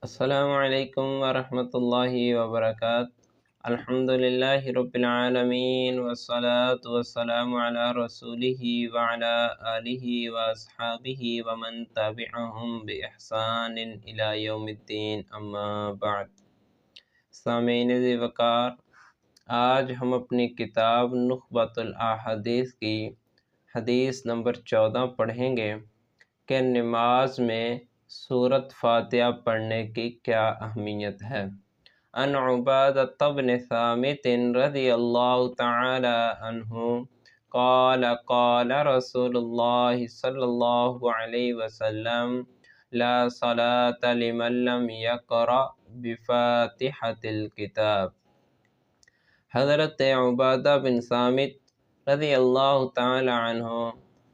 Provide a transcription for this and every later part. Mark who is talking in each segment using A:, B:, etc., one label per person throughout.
A: السلام علیکم ورحمۃ اللہ وبرکاتہ۔ الحمدللہ رب العالمین والصلاة والسلام علی رسولہ وعلی آلہ واصحابہ ومن تبعہم بإحسان الی یوم الدین، اما بعد۔ سامعین ذی وقار، آج ہم اپنی کتاب نخبۃ الاحادیث کی حدیث نمبر 14 پڑھیں گے کہ نماز میں سورۃ فاتحہ پڑھنے کی کیا اہمیت ہے۔ عن عبادۃ بن صامت رضی اللہ تعالی عنہ قال قال رسول اللہ صلی اللہ علیہ وسلم لا صلاة لمن لم يقرأ بفاتحة الکتاب۔ حضرت عبادہ بن صامت رضی اللہ تعالی عنہ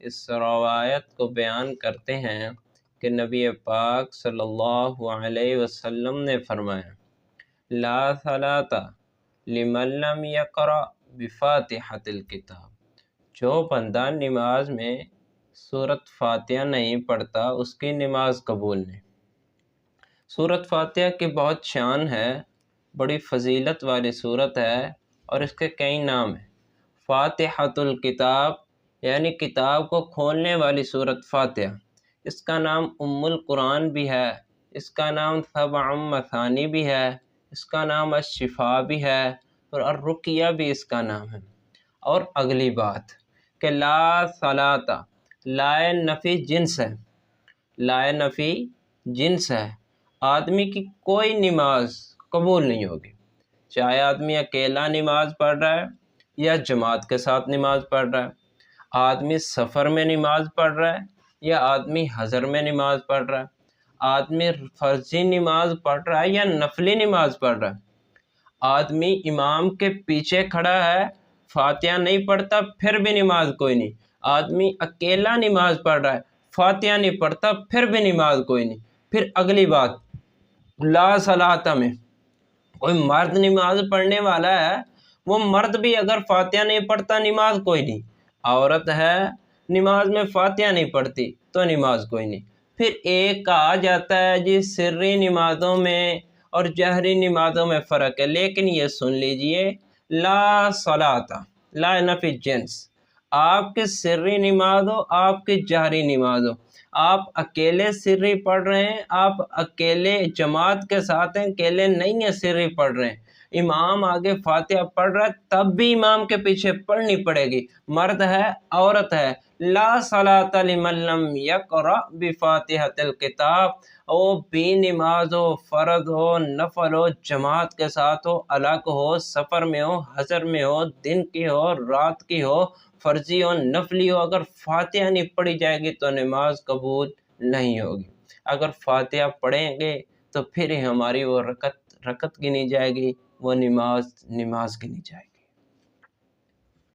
A: اس روایت کو بیان کرتے ہیں کہ نبی پاک صلی اللہ علیہ وسلم نے فرمایا لا صلاۃ لمن لم یقرأ بفاتحۃ الکتاب، جو بندہ نماز میں سورۃ فاتحہ نہیں پڑھتا اس کی نماز قبول نہیں۔ سورۃ فاتحہ کی بہت شان ہے، بڑی فضیلت والی سورت ہے اور اس کے کئی نام ہیں۔ فاتحۃ الکتاب یعنی کتاب کو کھولنے والی سورۃ فاتحہ، اس کا نام ام القرآن بھی ہے، اس کا نام سبع مثانی بھی ہے، اس کا نام الشفاء بھی ہے اور الرقیہ بھی اس کا نام ہے۔ اور اگلی بات کہ لا صلاۃ، لا نفی جنس ہے، لا نفی جنس ہے، آدمی کی کوئی نماز قبول نہیں ہوگی، چاہے آدمی اکیلا نماز پڑھ رہا ہے یا جماعت کے ساتھ نماز پڑھ رہا ہے، آدمی سفر میں نماز پڑھ رہا ہے یا آدمی حضر میں نماز پڑھ رہا ہے، آدمی فرضی نماز پڑھ رہا ہے یا نفلی نماز پڑھ رہا ہے، آدمی امام کے پیچھے کھڑا ہے فاتحہ نہیں پڑھتا پھر بھی نماز کوئی نہیں، آدمی اکیلا نماز پڑھ رہا ہے فاتحہ نہیں پڑھتا پھر بھی نماز کوئی نہیں۔ پھر اگلی بات لا صلاۃ میں کوئی مرد نماز پڑھنے والا ہے، وہ مرد بھی اگر فاتحہ نہیں پڑھتا نماز کوئی نہیں، عورت ہے نماز میں فاتحہ نہیں پڑھتی تو نماز کوئی نہیں۔ پھر ایک کہا جاتا ہے جی سری نمازوں میں اور جہری نمازوں میں فرق ہے، لیکن یہ سن لیجئے لا صلاۃ، لا نفی جنس، آپ کی سری نماز ہو آپ کی جہری نماز ہو، آپ اکیلے سری پڑھ رہے ہیں، آپ اکیلے جماعت کے ساتھ ہیں، اکیلے نہیں ہیں سری پڑھ رہے ہیں، امام آگے فاتحہ پڑھ رہا ہے تب بھی امام کے پیچھے پڑھنی پڑے گی، مرد ہے عورت ہے۔ لا صلاۃ لمن لم یقرأ بفاتحۃ الکتاب، وہ بھی نماز ہو، فرض ہو، نفل ہو، جماعت کے ساتھ ہو، الگ ہو، سفر میں ہو، حضر میں ہو، دن کی ہو، رات کی ہو، فرضی ہو، نفلی ہو، اگر فاتحہ نہیں پڑھی جائے گی تو نماز قبول نہیں ہوگی۔ اگر فاتحہ پڑھیں گے تو پھر ہی ہماری وہ رکعت گنی جائے گی، وہ نماز گنی جائے گی۔